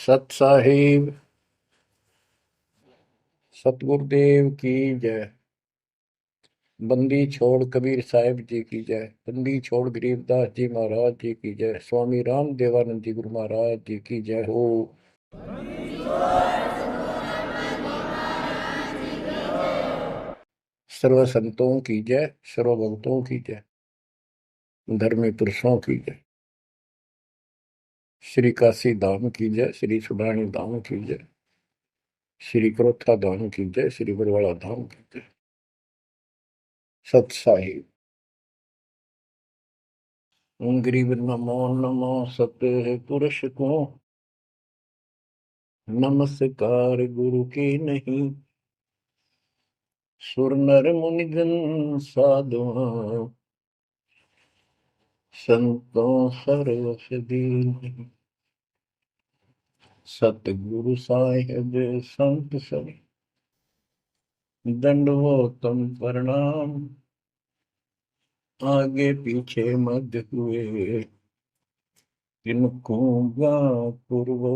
सत साहिब सतगुरुदेव की जय। बंदी छोड़ कबीर साहिब जी की जय। बंदी छोड़ गरीबदास जी महाराज जी की जय। स्वामी राम देवानंद जी गुरु महाराज जी की जय हो। सर्व संतों की जय, सर्व भक्तों की जय, धर्मी पुरुषों की जय। श्री काशी धाम की जय, श्री सुडानी धाम की जय, श्री क्रोथा धाम की जय, श्री बरवाड़ा धाम की जय। सत साहिब गरीब नमो नमो सत्य पुरुष को, नमस्कार गुरु की नहीं। सुर नर मुनिजन साधुआ, संतों सर्वस दीन। सतगुरु साहिब संत सब, दंडवतम प्रणाम। आगे पीछे मध्य हुए, इनको पूर्व।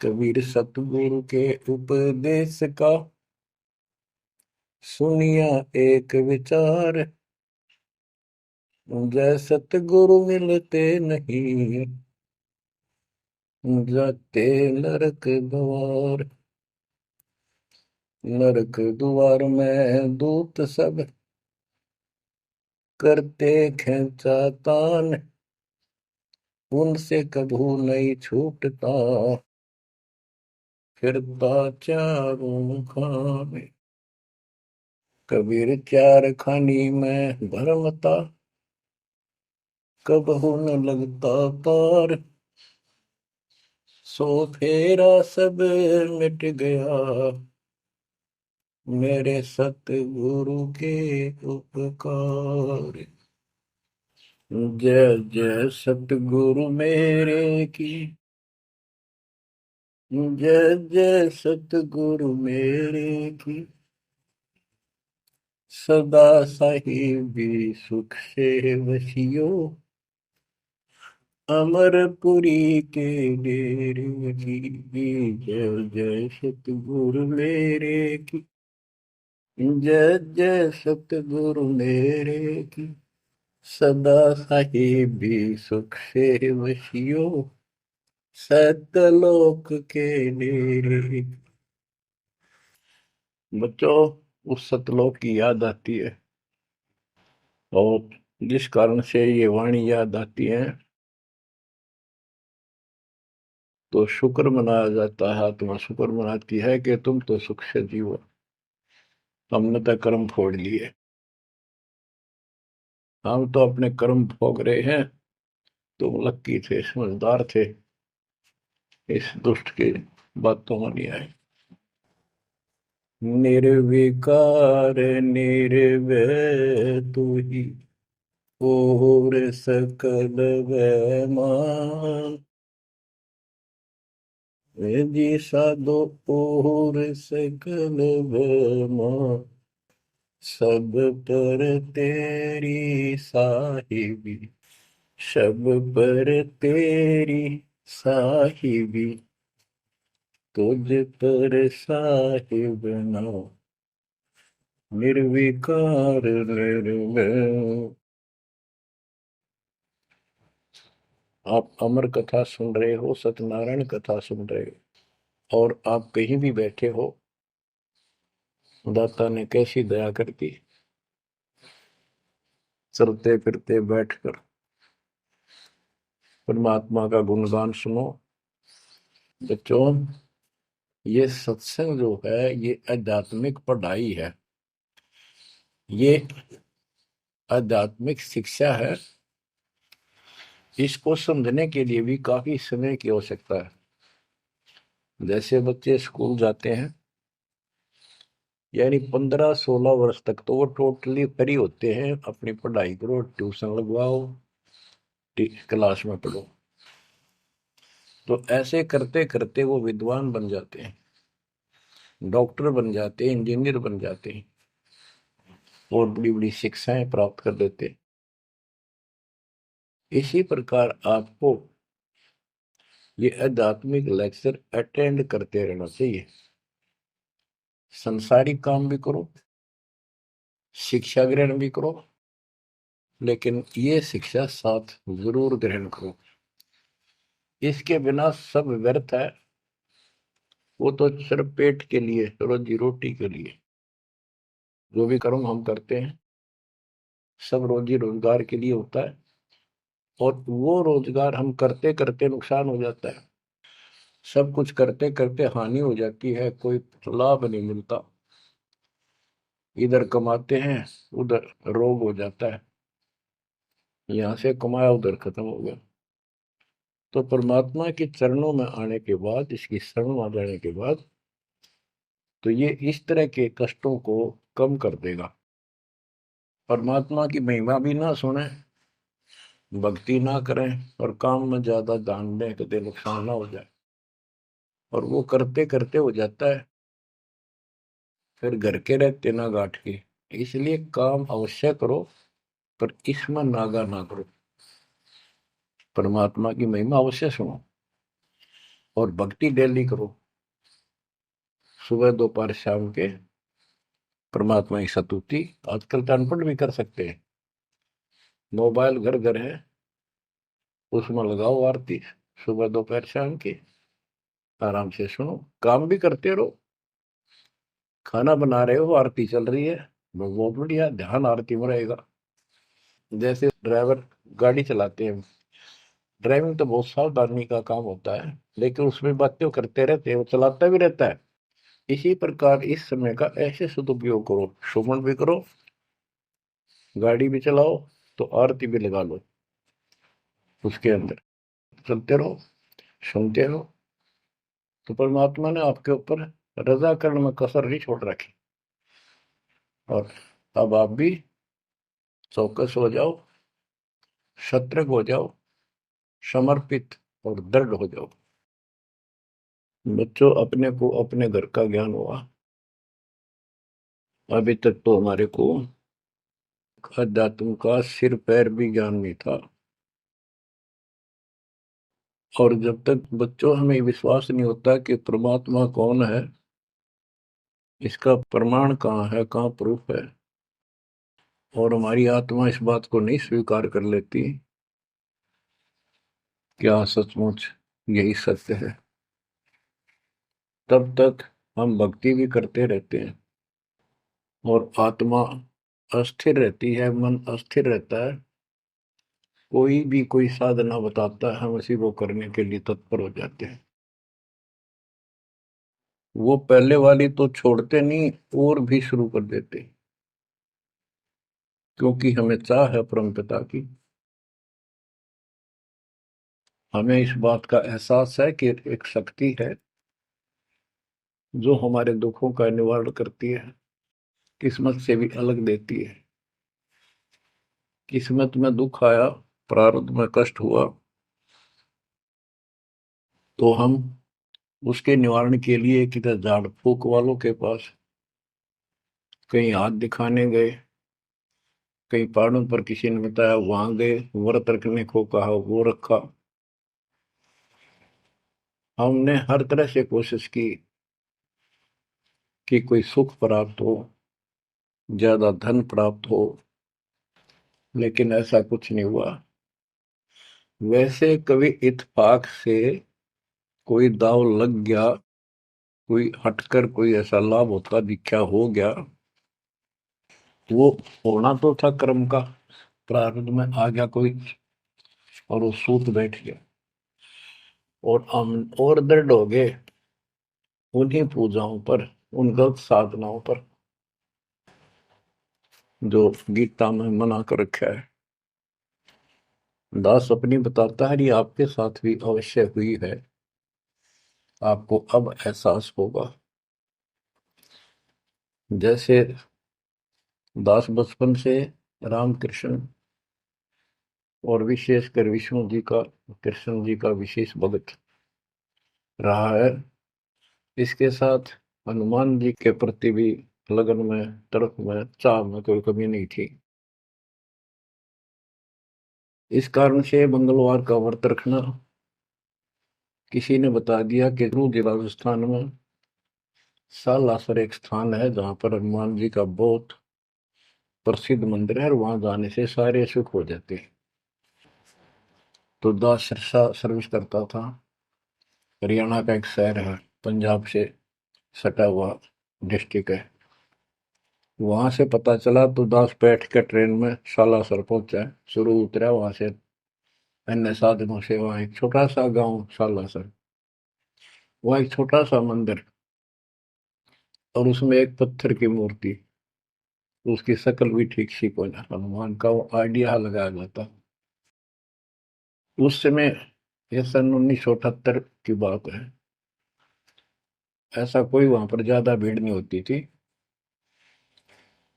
कबीर सतगुरु के उपदेश का, सुनिया एक विचार। जय सतगुरु मिलते नहीं, जाते नरक द्वार। नरक द्वार में दूत सब, करते खेचातान। उनसे कभू नहीं छूटता, फिरता चारों खाने। कबीर चार खानी में भरमता, कबहू न लगता पार। सो फेरा सब मिट गया, मेरे सतगुरु के उपकार। जय जय सतगुरु मेरे की, जय जय सतगुरु मेरे की। सदा साहिबी सुख से वसियो, अमरपुरी के डेरे की। जय जय सतगुरु मेरे की, जय जय सतगुरु मेरे की। सदा साहिबी सुख से वसियो, सतलोक के डेरे। बच्चों, उस सतलोक की याद आती है, और जिस कारण से ये वाणी याद आती है तो शुक्र मनाया जाता है। आत्मा शुक्र मनाती है कि तुम तो सुख से जीवो, हमने तो कर्म फोड़ लिए। हम तो अपने कर्म भोग रहे हैं, तुम लक्की थे, समझदार थे, इस दुष्ट की बातों में नहीं आए। निर्विकार निर्भय तू ही, और सकल वैमान। जी साधो और सकल वैमान। सब पर तेरी साहिबी, सब पर तेरी साहिबी। तुझ पर साहिब ना, निर्विकार निर्भय। आप अमर कथा सुन रहे हो, सत्यनारायण कथा सुन रहे हो, और आप कहीं भी बैठे हो, दाता ने कैसी दया कर दी। चलते फिरते बैठकर परमात्मा का गुणगान सुनो। बच्चों, ये सत्संग जो है ये आध्यात्मिक पढ़ाई है, ये आध्यात्मिक शिक्षा है। इसको समझने के लिए भी काफी समय की आवश्यकता है। जैसे बच्चे स्कूल जाते हैं, यानी 15-16 वर्ष तक तो वो टोटली फ्री होते हैं। अपनी पढ़ाई करो, ट्यूशन लगवाओ, क्लास में पढ़ो। तो ऐसे करते करते वो विद्वान बन जाते हैं, डॉक्टर बन जाते हैं, इंजीनियर बन जाते हैं, और बड़ी बड़ी शिक्षाएं प्राप्त कर लेते हैं। इसी प्रकार आपको ये आध्यात्मिक लेक्चर अटेंड करते रहना चाहिए। संसारिक काम भी करो, शिक्षा ग्रहण भी करो, लेकिन ये शिक्षा साथ जरूर ग्रहण करो। इसके बिना सब व्यर्थ है। वो तो सिर्फ पेट के लिए, रोजी रोटी के लिए जो भी कर्म हम करते हैं सब रोजी रोजगार के लिए होता है, और वो रोजगार हम करते करते नुकसान हो जाता है। सब कुछ करते करते हानि हो जाती है, कोई लाभ नहीं मिलता। इधर कमाते हैं, उधर रोग हो जाता है, यहाँ से कमाया उधर खत्म हो गया। तो परमात्मा के चरणों में आने के बाद, इसकी शरण में आ जाने के बाद, तो ये इस तरह के कष्टों को कम कर देगा। परमात्मा की महिमा भी ना सुने, भक्ति ना करें, और काम में ज्यादा ध्यान दें, कभी नुकसान ना हो जाए। और वो करते करते हो जाता है, फिर घर के रहते ना गांठ के। इसलिए काम अवश्य करो, पर इसमें नागा ना करो। परमात्मा की महिमा अवश्य सुनो, और भक्ति डेली करो, सुबह दोपहर शाम के परमात्मा की स्तुति। आजकल तो अनपढ़ भी कर सकते हैं, मोबाइल घर घर है, उसमें लगाओ आरती, सुबह दोपहर शाम की, आराम से सुनो, काम भी करते रहो। खाना बना रहे हो, आरती चल रही है, बहुत बढ़िया, ध्यान आरती में रहेगा। जैसे ड्राइवर गाड़ी चलाते हैं, ड्राइविंग तो बहुत सावधानी का काम होता है, लेकिन उसमें बातें करते रहते हैं, वो चलाता भी रहता है। इसी प्रकार इस समय का ऐसे सदुपयोग करो, सुमन भी करो, गाड़ी भी चलाओ, तो आरती भी लगा लो, उसके अंदर चलते रहो, सुनते रहो। तो परमात्मा ने आपके ऊपर रजा करने में कसर नहीं छोड़ रखी। और अब आप भी चौकस हो जाओ, सतर्क हो जाओ, समर्पित और दृढ़ हो जाओ। बच्चों, अपने को अपने घर का ज्ञान हुआ, अभी तक तो हमारे को अध्यात्म का सिर पैर भी ज्ञान नहीं था। और जब तक बच्चों हमें विश्वास नहीं होता कि परमात्मा कौन है, इसका प्रमाण कहाँ है, कहाँ प्रूफ है, और हमारी आत्मा इस बात को नहीं स्वीकार कर लेती क्या सचमुच यही सत्य है, तब तक हम भक्ति भी करते रहते हैं, और आत्मा अस्थिर रहती है, मन अस्थिर रहता है। कोई भी कोई साधना बताता है, हम उसी को करने के लिए तत्पर हो जाते हैं। वो पहले वाली तो छोड़ते नहीं, और भी शुरू कर देते, क्योंकि हमें चाह है परम पिता की। हमें इस बात का एहसास है कि एक शक्ति है जो हमारे दुखों का निवारण करती है, किस्मत से भी अलग देती है। किस्मत में दुख आया, प्रारब्ध में कष्ट हुआ, तो हम उसके निवारण के लिए किधर झाड़ फूक वालों के पास, कहीं हाथ दिखाने गए, कहीं पहाड़ों पर किसी ने बताया वहां गए, व्रत रखने को कहा वो रखा। हमने हर तरह से कोशिश की कि कोई सुख प्राप्त हो, ज्यादा धन प्राप्त हो, लेकिन ऐसा कुछ नहीं हुआ। वैसे कभी इत्तेफाक से कोई दाव लग गया, कोई हटकर कोई ऐसा लाभ होता दिखा हो गया, वो होना तो था कर्म का, प्रारब्ध में आ गया कोई, और वो सूत बैठ गया, और हम और दृढ़ हो गए उन्हीं पूजाओं पर, उन गलत साधनाओं पर जो गीता में मना कर रखा है। दास अपनी बताता है, ये आपके साथ भी अवश्य हुई है, आपको अब एहसास होगा। जैसे दास बचपन से रामकृष्ण और विशेषकर विष्णु जी का, कृष्ण जी का विशेष भक्त रहा है, इसके साथ हनुमान जी के प्रति भी लगन में, तड़प में, चाह में कोई कमी नहीं थी। इस कारण से मंगलवार का व्रत रखना, किसी ने बता दिया कि जरूर जिला राजस्थान में सालासर एक स्थान है जहां पर हनुमान जी का बहुत प्रसिद्ध मंदिर है और वहां जाने से सारे सुख हो जाते हैं। तो दास सिरसा सर्विस करता था। हरियाणा का एक शहर है, पंजाब से सटा हुआ डिस्ट्रिक्ट है। वहां से पता चला तो दास बैठ कर ट्रेन में सालासर पहुंचा। शुरू उतरा वहां से अन्य साधनों से। वहां एक छोटा सा गांव सालासर, वहां एक छोटा सा मंदिर और उसमें एक पत्थर की मूर्ति। उसकी शक्ल भी ठीक सी को ना, हनुमान का वो आइडिया लगाया जाता। उस समय, ये सन 1978 की बात है। ऐसा कोई वहां पर ज्यादा भीड़ नहीं होती थी।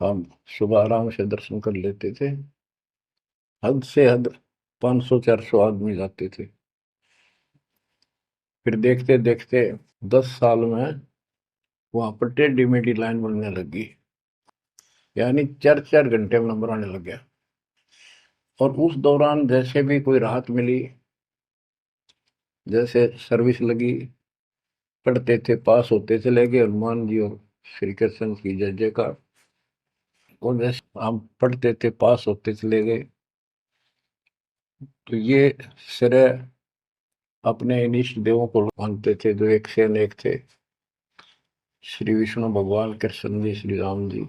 हम सुबह आराम से दर्शन कर लेते थे। हद से हद 500-400 आदमी जाते थे। फिर देखते देखते 10 साल में वहां पर टेढ़ी मेढ़ी लाइन बनने लगी। यानी 4-4 घंटे में नंबर आने लग गया। और उस दौरान जैसे भी कोई राहत मिली, जैसे सर्विस लगी, पढ़ते थे, पास होते चले गए, हनुमान जी और श्री कृष्ण की जय जयकार। और जैसे हम पढ़ते थे, पास होते चले गए। तो ये श्रेय अपने इन इष्ट देवों को मानते थे जो एक से अनेक थे। श्री विष्णु भगवान, कृष्ण जी, श्री राम जी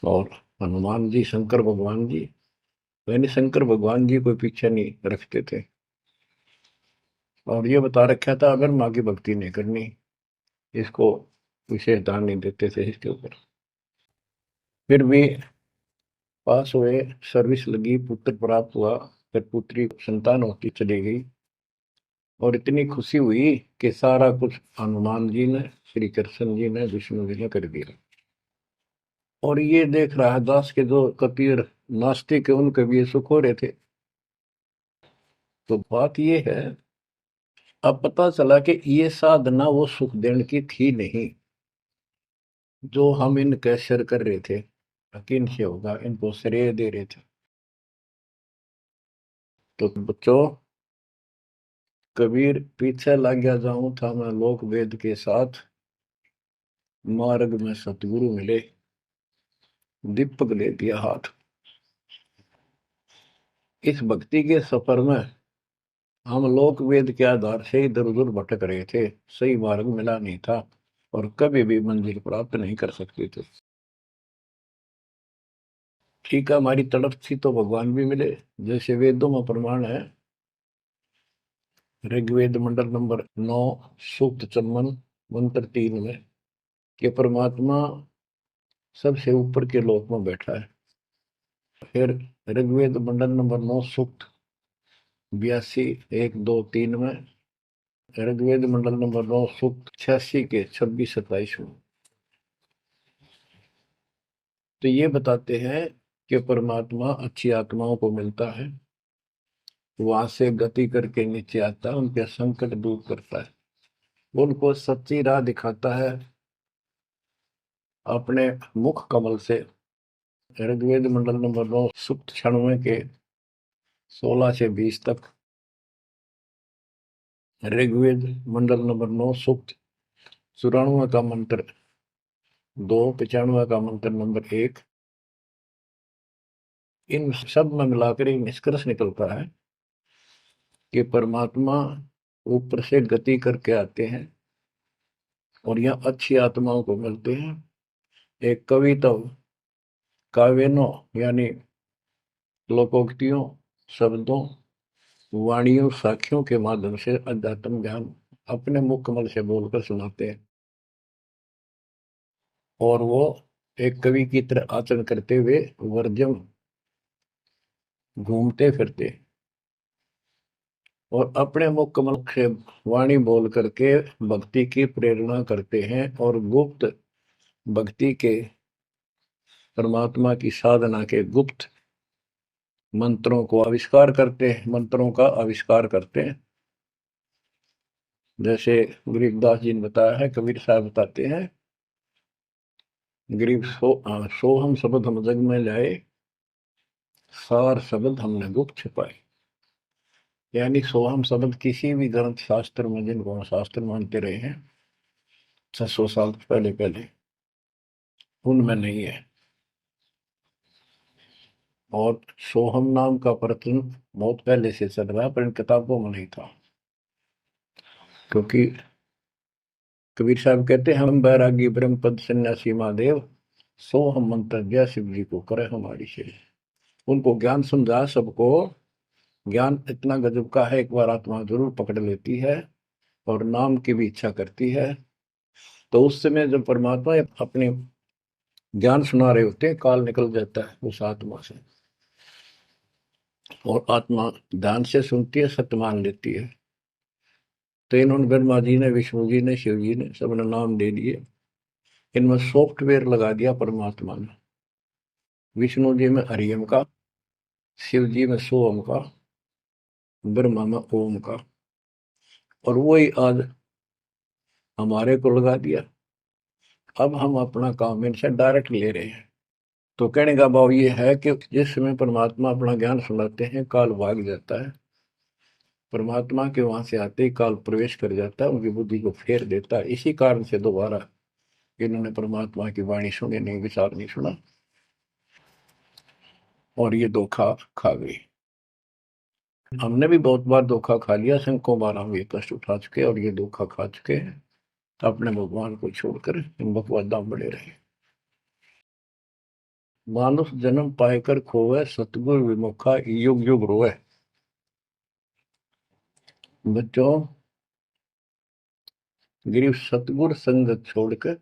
और हनुमान जी, शंकर भगवान जी। यानी शंकर भगवान जी कोई पीछे नहीं रखते थे। और ये बता रखा था अगर माँ की भक्ति नहीं करनी, इसको विशेष ध्यान नहीं देते थे इसके ऊपर। फिर भी पास हुए, सर्विस लगी, पुत्र प्राप्त हुआ। फिर पुत्री संतान होती चली गई। और इतनी खुशी हुई कि सारा कुछ हनुमान जी ने, श्री कृष्ण जी ने, विष्णु जी ने कर दिया। और ये देख रहा है दास के जो कबीर नास्तिक है उनके भी ये सुख हो रहे थे। तो बात ये है, अब पता चला कि ये साधना वो सुख देने की थी नहीं जो हम इनके सिर कर रहे थे। यकीन से होगा इनको श्रेय दे रहे थे। तो बच्चों, कबीर पीछे लग गया जाऊं था मैं लोक वेद के साथ, मार्ग में सतगुरु मिले, दीपक ले दिया हाथ। इस भक्ति के सफर में हम लोक वेद के आधार से इधर उधर भटक रहे थे, सही मार्ग मिला नहीं था और कभी भी मंजिल प्राप्त नहीं कर सकते थे। ठीक है, हमारी तड़प थी तो भगवान भी मिले। जैसे वेदों में प्रमाण है, ऋग्वेद मंडल नंबर 9, सूक्त चमन, मंत्र 3 में, कि परमात्मा सबसे ऊपर के लोक में बैठा है। फिर ऋग्वेद मंडल नंबर 9, सूक्त 82, 1, 2, 3 में, ऋग्वेद मंडल नंबर 9, सूक्त 86 के 26-27 में। तो ये बताते हैं कि परमात्मा अच्छी आत्माओं को मिलता है, वहां से गति करके नीचे आता है, उनके संकट दूर करता है, उनको सच्ची राह दिखाता है अपने मुख कमल से। ऋग्वेद मंडल नंबर 9, सूक्त 96 के 16 से 20 तक, ऋग्वेद मंडल नंबर 9, सूक्त 94 का मंत्र 2, 95 का मंत्र नंबर 1। इन सब में मिलाकर एक निष्कर्ष निकलता है कि परमात्मा ऊपर से गति करके आते हैं और यहाँ अच्छी आत्माओं को मिलते हैं। एक कविता, काव्यों यानी लोकोक्तियों, शब्दों, वाणियों, साखियों के माध्यम से अध्यात्म ज्ञान अपने मुख कमल से बोलकर सुनाते हैं। और वो एक कवि की तरह आचरण करते हुए वर्जम घूमते फिरते और अपने मुख कमल से वाणी बोल करके भक्ति की प्रेरणा करते हैं और गुप्त भक्ति के, परमात्मा की साधना के गुप्त मंत्रों को आविष्कार करते हैं, मंत्रों का आविष्कार करते हैं। जैसे गरीबदास जी ने बताया है, कबीर साहब बताते हैं, गरीब सोहम शब्द हम जग में लाए, सार शब्द हमने गुप्त छिपाए। यानी सोहम शब्द किसी भी ग्रंथ शास्त्र में, जिनको हम शास्त्र मानते रहे हैं 600 साल पहले पहले, उनमें नहीं है। और सोहम नाम का प्रचलन बहुत पहले से चल रहा है, पर इन किताबों में नहीं था। क्योंकि कबीर साहब कहते हैं, हम बैरागी ब्रह्म पद सन्यासी महादेव, सो हम मंत्र जय शिव जी को करे हमारी से। उनको ज्ञान समझा सबको। ज्ञान इतना गजब का है, एक बार आत्मा जरूर पकड़ लेती है और नाम की भी इच्छा करती है, तो उस समय जब परमात्मा अपने ज्ञान सुना रहे होते हैं, काल निकल जाता है उस आत्मा से, और आत्मा ध्यान से सुनती है, सत्य मान लेती है। तो इन्होंने ब्रह्मा जी ने, विष्णु जी ने, शिव जी ने सबने नाम दे दिए। इनमें सॉफ्टवेयर लगा दिया परमात्मा ने। विष्णु जी में हरियम का, शिव जी में सोम का, ब्रह्मा में ओम का, और वही आज हमारे को लगा दिया। अब हम अपना काम इनसे डायरेक्ट ले रहे हैं। तो कहने का भाव ये है कि जिस समय परमात्मा अपना ज्ञान सुनाते हैं, काल भाग जाता है। परमात्मा के वहां से आते ही काल प्रवेश कर जाता है, उनकी बुद्धि को फेर देता है। इसी कारण से दोबारा इन्होंने परमात्मा की वाणी सुनी नहीं, विचार नहीं सुना, और ये धोखा खा गई। हमने भी बहुत बार धोखा खा लिया, सैकड़ों बार हम ये कष्ट उठा चुके और ये धोखा खा चुके हैं। अपने भगवान को छोड़कर इन बकवादा में बड़े रहे। मानुष जन्म पाएकर खोवे, सतगुरु विमुखा युग युग रोए। बच्चों, गिरीश सतगुर संगत छोड़कर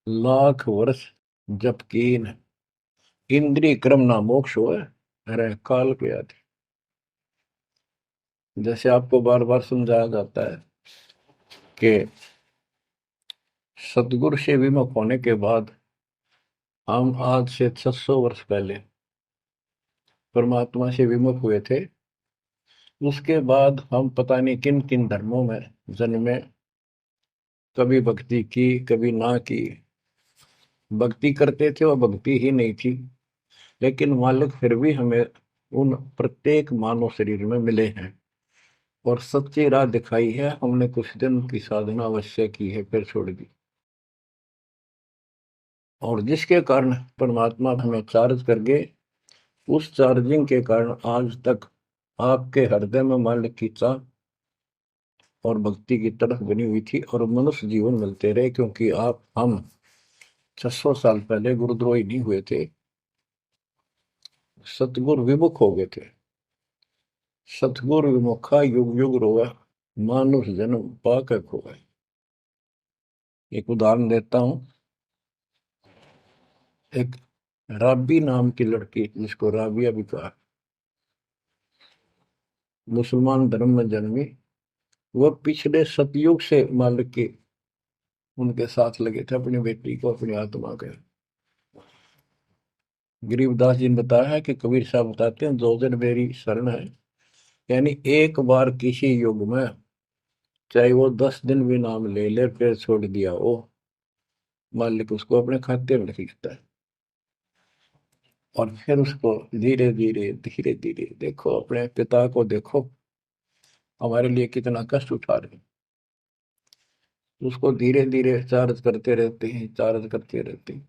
लाख वर्ष जप कीन, इंद्रिय क्रम ना मोक्ष होए, अरे काल के आदि। जैसे आपको बार बार समझाया जाता है कि सतगुरु से विमुख होने के बाद हम आज से 600 वर्ष पहले परमात्मा से विमुख हुए थे। उसके बाद हम पता नहीं किन किन धर्मों में जन्मे, कभी भक्ति की कभी ना की। भक्ति करते थे और भक्ति ही नहीं थी, लेकिन मालिक फिर भी हमें उन प्रत्येक मानव शरीर में मिले हैं और सच्ची राह दिखाई है। हमने कुछ दिन की साधना अवश्य की है, फिर छोड़ दी, और जिसके कारण परमात्मा हमें चार्ज कर गए। उस चार्जिंग के कारण आज तक आपके हृदय में मालिक की चाह और भक्ति की तरफ बनी हुई थी, और मनुष्य जीवन मिलते रहे। क्योंकि हम 600 साल पहले गुरुद्रोही नहीं हुए थे, सतगुरु विमुख हो गए थे। सतगुरु विमुखा युग युग रोआ, मानुष जन्म पाकर खोए। एक उदाहरण देता हूं। एक राबी नाम की लड़की, जिसको राबिया भी कहा, मुसलमान धर्म में जन्मी। वह पिछले सतयुग से मालिक के उनके साथ लगे थे, अपनी बेटी को, अपनी आत्मा के। गरीबदास जी ने बताया है कि कबीर साहब बताते हैं, दो दिन मेरी शरण है। यानी एक बार किसी युग में चाहे वो 10 दिन भी नाम ले ले, फिर छोड़ दिया वो, मालिक उसको अपने खाते में खींचता है। और फिर उसको धीरे धीरे धीरे धीरे, देखो अपने पिता को, देखो हमारे लिए कितना कष्ट उठा रहे हैं। उसको धीरे धीरे चार्ज करते रहते हैं, चार्ज करते रहते हैं,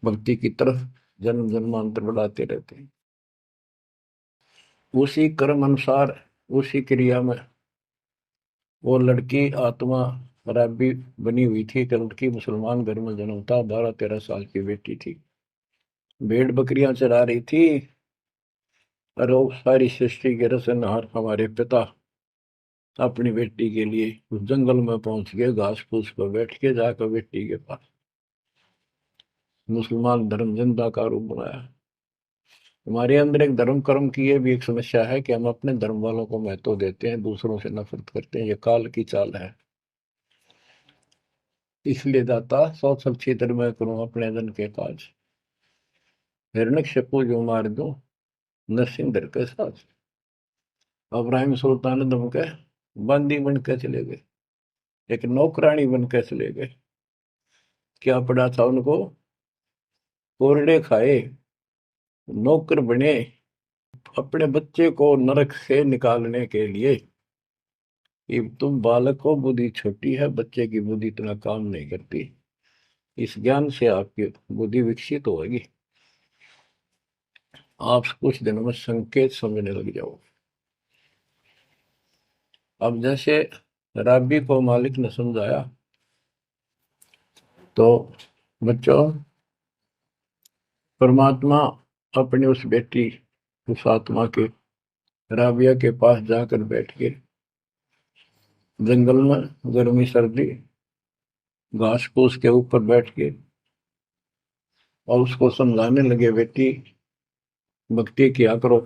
भक्ति की तरफ जन्म जन्मांतर बढ़ाते रहते हैं। उसी कर्म अनुसार, उसी क्रिया में वो लड़की आत्मा रब्बी बनी हुई थी। एक लड़की मुसलमान घर में जन्म था, 12-13 साल की बेटी थी, भेड़ बकरियां चरा रही थी। और वो सारी सृष्टि के रचनहार हमारे पिता अपनी बेटी के लिए उस जंगल में पहुंच गए, घास फूस पर बैठ के जाकर बेटी के पास मुसलमान धर्म जिंदा का रूप बनाया। हमारे अंदर एक धर्म कर्म की ये भी एक समस्या है कि हम अपने धर्म वालों को महत्व देते हैं, दूसरों से नफरत करते हैं। ये काल की चाल है। इसलिए दाता सौ सब क्षेत्र में करूं अपने जन के काज, हिरण्यकशिपु जो मार दो, नरसिंह के साथ। अब्राहिम सुल्तान दम के बंदी बन के चले गए, एक नौकरानी बन के चले गए। क्या पड़ा था उनको? कोरडे खाए, नौकर बने, अपने बच्चे को नरक से निकालने के लिए कि तुम बालक को बुद्धि छोटी है, बच्चे की बुद्धि इतना काम नहीं करती, इस ज्ञान से आपकी बुद्धि विकसित होगी, आप कुछ दिनों में संकेत समझने लग जाओ। अब जैसे राबी को मालिक ने समझाया, तो बच्चों परमात्मा अपनी उस बेटी, उस आत्मा के राबिया के पास जाकर बैठ के जंगल में गर्मी सर्दी घास फूस के ऊपर बैठ के और उसको समझाने लगे, बेटी भक्ति किया करो।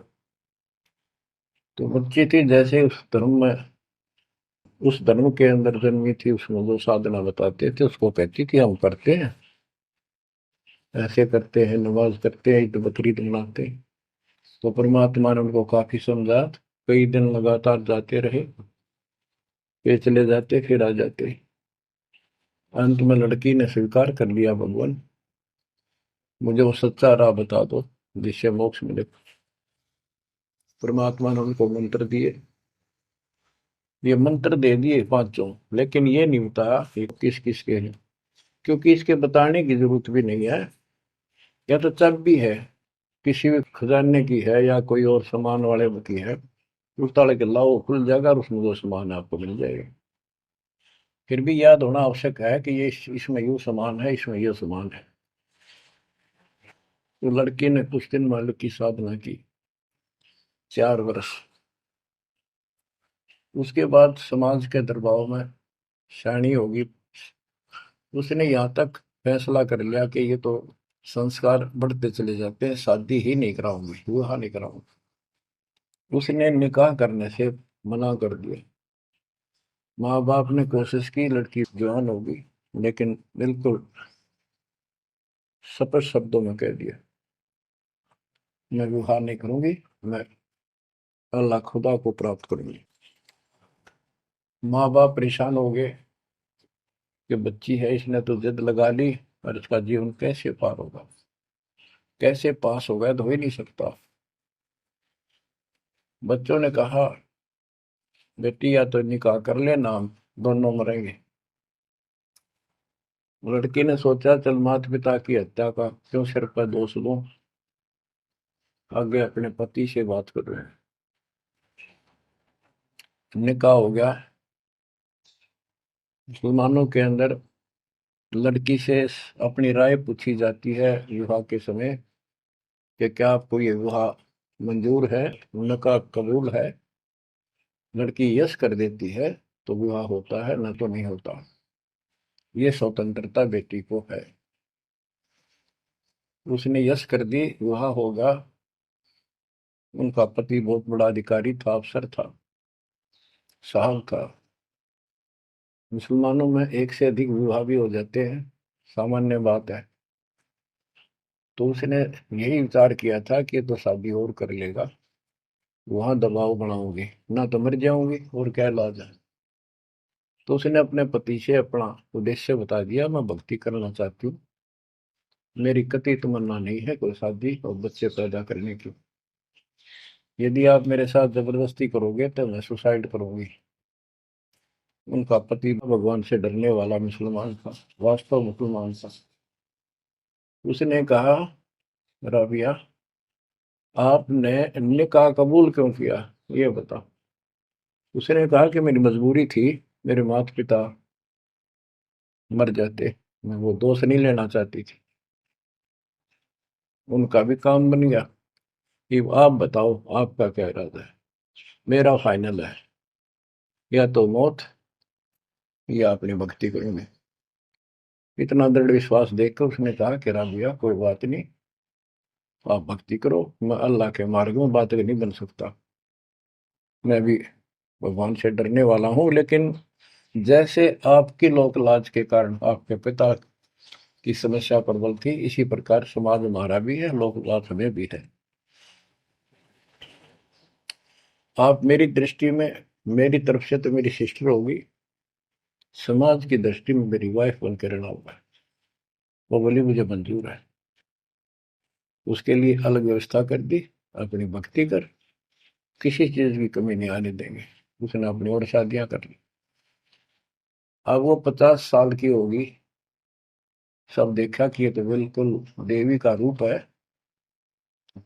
तो बच्ची थी जैसे उस धर्म के अंदर जन्मी थी, उसमें जो साधना बताते थे उसको कहती थी हम करते हैं, ऐसे करते हैं, नमाज करते हैं, ईद बकरीद मनाते हैं। तो परमात्मा ने उनको काफी समझा, कई दिन लगातार जाते रहे, फिर चले जाते फिर आ जाते। अंत में लड़की ने स्वीकार कर लिया, भगवान मुझे वो सच्चा राह बता दो जिससे मोक्ष मिले। परमात्मा ने उनको मंत्र दिए, ये मंत्र दे दिए पांचों, लेकिन ये नहीं बताया कि किस किस के हैं, क्योंकि इसके बताने की जरूरत भी नहीं है। या तो चाबी है, किसी भी खजाने की है या कोई और सामान वाले की है, उस ताले के लाओ खुल जाएगा और उसमें वो सामान आपको मिल जाएगा। फिर भी याद होना आवश्यक है कि ये इसमें यूं सामान है, इसमें ये सामान है। तो लड़की ने कुछ दिन मालिक की साधना की, 4 वर्ष। उसके बाद समाज के दबाव में शानी होगी, उसने यहाँ तक फैसला कर लिया कि ये तो संस्कार बढ़ते चले जाते हैं, शादी ही नहीं कराऊंगी, विवाह नहीं कराऊंगी। उसने निकाह करने से मना कर दिया। माँ बाप ने कोशिश की, लड़की जवान होगी, लेकिन बिल्कुल स्पष्ट शब्दों में कह दिया, मैं विवाह नहीं करूंगी, मैं अल्लाह खुदा को प्राप्त करूंगी। माँ बाप परेशान हो गए कि बच्ची है, इसने तो जिद लगा ली, और इसका जीवन कैसे पार होगा, कैसे पास होगा, तो हो ही नहीं सकता। बच्चों ने कहा, बेटी या तो निकाह कर लेना, हम दोनों मरेंगे। लड़की ने सोचा, चल माता पिता की हत्या का क्यों सिर पर दोष लूं, आगे अपने पति से बात कर रहे हैं। निकाह हो गया। मुसलमानों के अंदर लड़की से अपनी राय पूछी जाती है विवाह के समय कि क्या आपको ये विवाह मंजूर है, निकाह कबूल है। लड़की यस कर देती है तो विवाह होता है, न तो नहीं होता। ये स्वतंत्रता बेटी को है। उसने यस कर दी, विवाह होगा। उनका पति बहुत बड़ा अधिकारी था, अफसर था, साहब था। मुसलमानों में एक से अधिक विवाह भी हो जाते हैं, सामान्य बात है। तो उसने यही विचार किया था कि तो शादी और कर लेगा, वहां दबाव बनाऊंगी ना तो मर जाऊंगी, और क्या इलाज है। तो उसने अपने पति से अपना उद्देश्य बता दिया, मैं भक्ति करना चाहती हूँ, मेरी कतई तमन्ना नहीं है कोई शादी और बच्चे पैदा करने की। यदि आप मेरे साथ जबरदस्ती करोगे तो मैं सुसाइड करूंगी। उनका पति भगवान से डरने वाला मुसलमान था, वास्तव मुसलमान था। उसने कहा, राबिया आपने निकाह कबूल क्यों किया, ये बता। उसने कहा कि मेरी मजबूरी थी, मेरे माता पिता मर जाते, मैं वो दोष नहीं लेना चाहती थी, उनका भी काम बन गया। कि आप बताओ आपका क्या इरादा है। मेरा फाइनल है, या तो मौत या अपनी भक्ति करूंगे। इतना दृढ़ विश्वास देखकर उसने कहा कि राबिया कोई बात नहीं, आप भक्ति करो, मैं अल्लाह के मार्ग में बात नहीं बन सकता, मैं भी भगवान से डरने वाला हूँ। लेकिन जैसे आपकी लोक लाज के कारण आपके पिता की समस्या प्रबल थी, इसी प्रकार समाज हमारा भी है, लोक लाज हमें भी है। आप मेरी दृष्टि में, मेरी तरफ से तो मेरी सिस्टर होगी, समाज की दृष्टि में मेरी वाइफ बन के रहना होगा। वो बोली मुझे मंजूर है। उसके लिए अलग व्यवस्था कर दी, अपनी भक्ति कर, किसी चीज की कमी नहीं आने देंगे। उसने अपनी और शादियां कर ली। अब वो 50 साल की होगी। सब देखा कि ये तो बिल्कुल देवी का रूप है,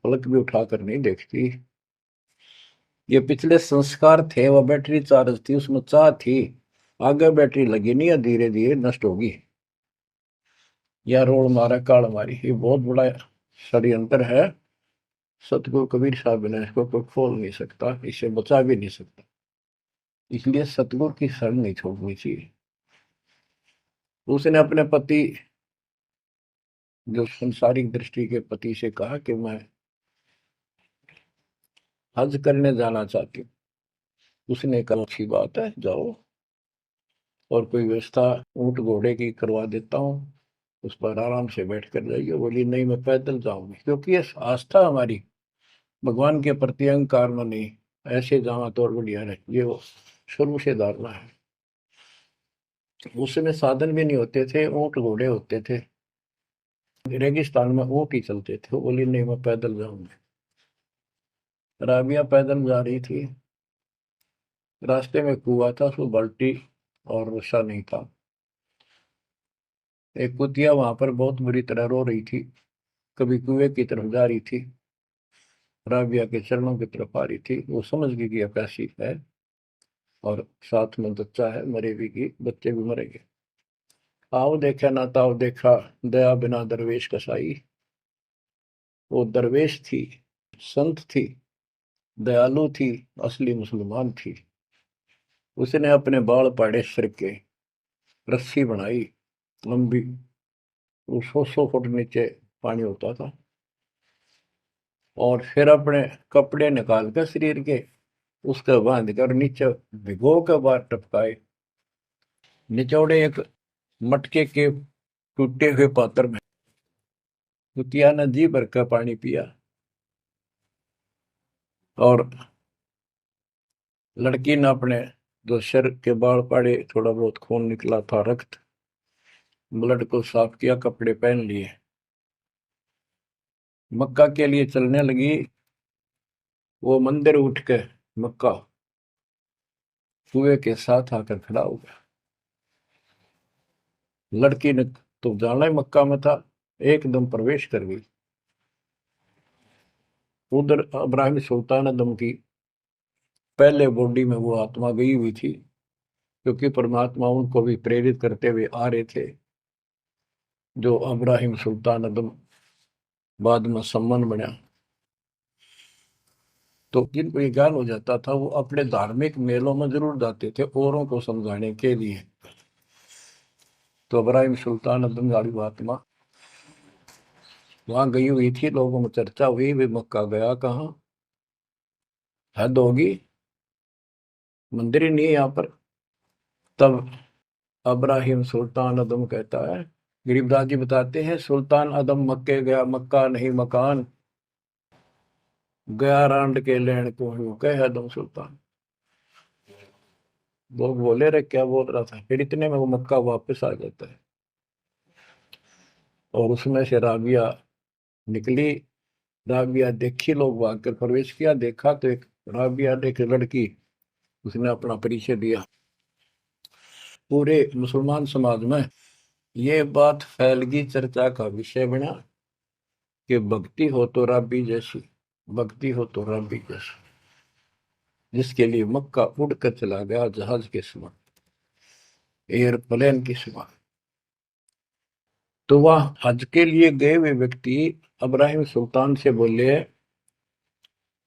पलक भी उठाकर नहीं देखती। ये पिछले संस्कार थे, वो बैटरी चार्ज थी, उसमें चाह थी। आगे बैटरी लगी नहीं है, धीरे धीरे नष्ट होगी। या रोड मारा काल मारी, ये बहुत बड़ा षड्यंत्र है। सतगुरु कबीर साहब ने इसको कोई खोल नहीं सकता, इसे बचा भी नहीं सकता। इसलिए सतगुरु की शरण नहीं छोड़नी चाहिए। उसने अपने पति, जो संसारिक दृष्टि के पति से कहा कि मैं हज करने जाना चाहती हूँ। उसने कहा अच्छी बात है, जाओ, और कोई व्यवस्था ऊंट घोड़े की करवा देता हूँ, उस पर आराम से बैठ कर जाइए। बोली नहीं, मैं पैदल जाऊंगी, क्योंकि ये आस्था हमारी भगवान के प्रति अहंकार में नहीं। ऐसे जावा तो और बढ़िया है, ये वो शुरू से धारणा है। उस समय साधन भी नहीं होते थे, ऊंट घोड़े होते थे, रेगिस्तान में ऊंट ही चलते थे। वो बोली नहीं, मैं पैदल जाऊंगी। राबिया पैदल जा रही थी। रास्ते में कुआं था, उसमें बाल्टी और रस्सा नहीं था। एक कुतिया वहां पर बहुत बुरी तरह रो रही थी, कभी कुएं की तरफ जा रही थी, राबिया के चरणों की तरफ आ रही थी। वो समझ गई कि प्यासी है, और साथ में बच्चा है, मरेगी की बच्चे भी मरेंगे। आओ देखा ना ताओ देखा, दया बिना दरवेश कसाई। वो दरवेश थी, संत थी, दयालु थी, असली मुसलमान थी। उसने अपने बाल पाड़े सिर के, रस्सी बनाई लंबी, वो 100 100 फुट नीचे पानी होता था। और फिर अपने कपड़े निकाल कर शरीर के, उसके बांध कर नीचे भिगो के बाहर टपकाए। निचौड़े एक मटके के टूटे हुए पात्र में कुतिया ने जी भर का पानी पिया। और लड़की ने अपने जो सिर के बाल पड़े, थोड़ा बहुत खून निकला था, रक्त, ब्लड को साफ किया, कपड़े पहन लिए, मक्का के लिए चलने लगी। वो मंदिर उठ के मक्का कुएं के साथ आकर खड़ा हो गया। लड़की ने तो जाना ही मक्का में था, एकदम प्रवेश कर गई। उधर इब्राहिम सुल्तान अदम की पहले बॉडी में वो आत्मा गई हुई थी, क्योंकि परमात्मा उनको भी प्रेरित करते हुए आ रहे थे। जो इब्राहिम सुल्तान अदम बाद में सम्मान बना, तो जिनको ये ज्ञान हो जाता था, वो अपने धार्मिक मेलों में जरूर जाते थे औरों को समझाने के लिए। तो इब्राहिम सुल्तान अब्दुल गालिब आत्मा वहां गई हुई थी, लोगों में चर्चा हुई, वे मक्का गया कहाँ, हद होगी, मंदिर ही नहीं है यहाँ पर। तब इब्राहिम सुल्तान अदम कहता है, गरीबदास जी बताते हैं, सुल्तान अदम मक्के गया, मक्का नहीं मकान, गया रांड के लेन को यूं कह अदम सुल्तान। लोग बोले रे क्या बोल रहा था, फिर इतने में वो मक्का वापस आ जाता है। और उसमें से राबिया निकली। राबिया देखी, लोग भाग कर प्रवेश किया, देखा तो एक राबिया ने, एक लड़की, उसने अपना परिचय दिया। पूरे मुसलमान समाज में ये बात फैल गई, चर्चा का विषय बना कि भक्ति हो तो राबी जैसी, भक्ति हो तो राबी जैसी। जिसके लिए मक्का उड़ कर चला गया जहाज के समान, एयरप्लेन के समान। तो वह हज के लिए गए हुए व्यक्ति इब्राहिम सुल्तान से बोले,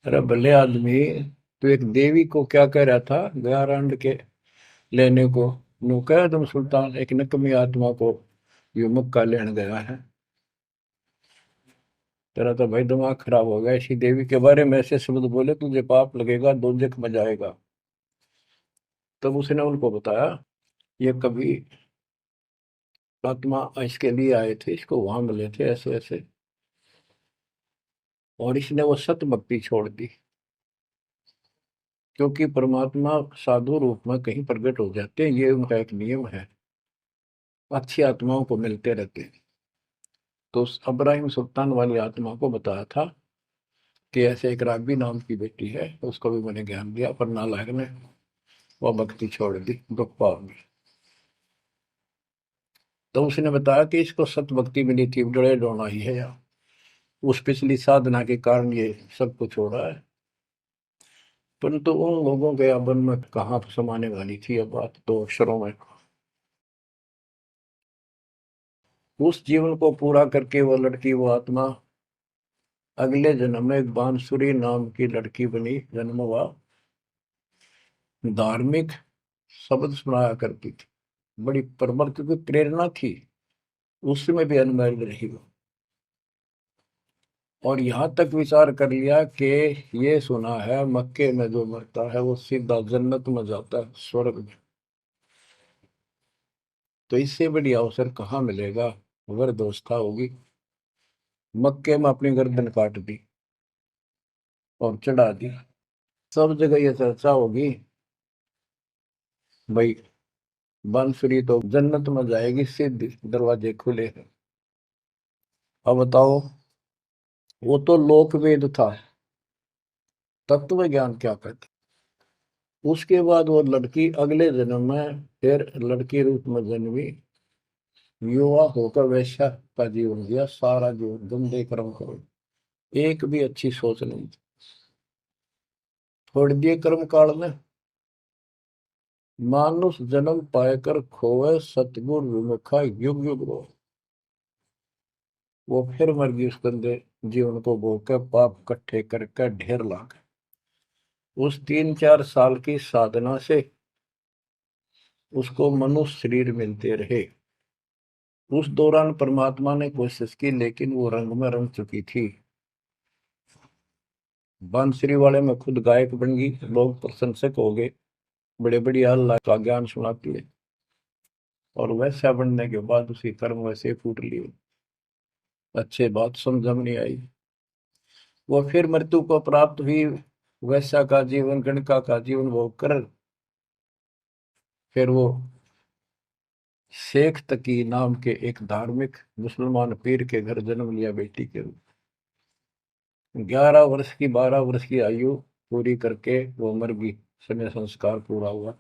अरे भले आदमी, तो एक देवी को क्या कह रहा था, गया रांड के लेने को, नु कह तुम सुल्तान एक नकमी आत्मा को ये मक्का लेने गया है। तेरा तो भाई दिमाग खराब हो गया, ऐसी देवी के बारे में ऐसे शब्द बोले, तुझे पाप लगेगा, दोजख में जाएगा। तब उसने उनको बताया, ये कभी आत्मा इसके लिए आए थे, इसको वहां मिले थे ऐसे ऐसे, और इसने वो सत भक्ति छोड़ दी। क्योंकि परमात्मा साधु रूप में कहीं प्रकट हो जाते हैं, ये उनका एक नियम है, अच्छी आत्माओं को मिलते रहते हैं। तो उस इब्राहिम सुल्तान वाली आत्मा को बताया था कि ऐसे एक राबी नाम की बेटी है, उसको भी मैंने ज्ञान दिया, पर नालायक ने वह भक्ति छोड़ दी दुख पाव में। तो उसने बताया कि इसको सत भक्ति मिली थी, डरे डोना ही है यहाँ, उस पिछली साधना के कारण ये सब कुछ हो रहा है। परंतु उन लोगों के अबन में कहाँ समाने वाली थी यह बात, दो अक्षरों में। उस जीवन को पूरा करके वो लड़की, वो आत्मा अगले जन्म में एक बांसुरी नाम की लड़की बनी, जन्म हुआ। धार्मिक शब्द सुनाया करती थी, बड़ी प्रबल, क्योंकि प्रेरणा थी, उसमें भी अनमैरिड रही वो। और यहाँ तक विचार कर लिया कि ये सुना है मक्के में जो मरता है वो सीधा जन्नत में जाता है, स्वर्ग में। तो इससे बड़ी अवसर कहाँ मिलेगा, अगर दोस्ता होगी। मक्के में अपनी गर्दन काट दी और चढ़ा दी, सब जगह ये चर्चा होगी, भाई बांसुरी तो जन्नत में जाएगी, सीधे दरवाजे खुले हैं। अब बताओ, वो तो लोकवेद था, तत्व ज्ञान क्या कहते। उसके बाद वो लड़की अगले जन्म में फिर लड़की रूप में जन्मी, युवा होकर वैश्या का जीवन दिया, सारा जीवन गंदे कर्म करो, एक भी अच्छी सोच नहीं थी। छोड़ दिए कर्म काल में, मानुष जन्म पाकर खोए, सतगुर विमुखा युग युग रो। वो फिर मर गई उस गंदे जीवन को भोग कर, पाप इकट्ठे करके ढेर ला गए। उस 3-4 साल की साधना से उसको मनुष्य शरीर मिलते रहे। उस दौरान परमात्मा ने कोशिश की, लेकिन वो रंग में रंग चुकी थी। बांसुरी वाले में खुद गायक बन गई, लोग प्रशंसक हो गए, बड़े बड़ी अल्लाह का ज्ञान सुनाती है। और वैसा बनने के बाद उसी कर्म वैसे फूट लिए, अच्छे बात समझ में नहीं आई। वो फिर मृत्यु को प्राप्त हुई, वैसा का जीवन, गणका का जीवन वो कर, फिर वो शेख तकी नाम के एक धार्मिक मुसलमान पीर के घर जन्म लिया बेटी के रूप। 11 वर्ष की, 12 वर्ष की आयु पूरी करके वो मर गई, समय संस्कार पूरा हुआ।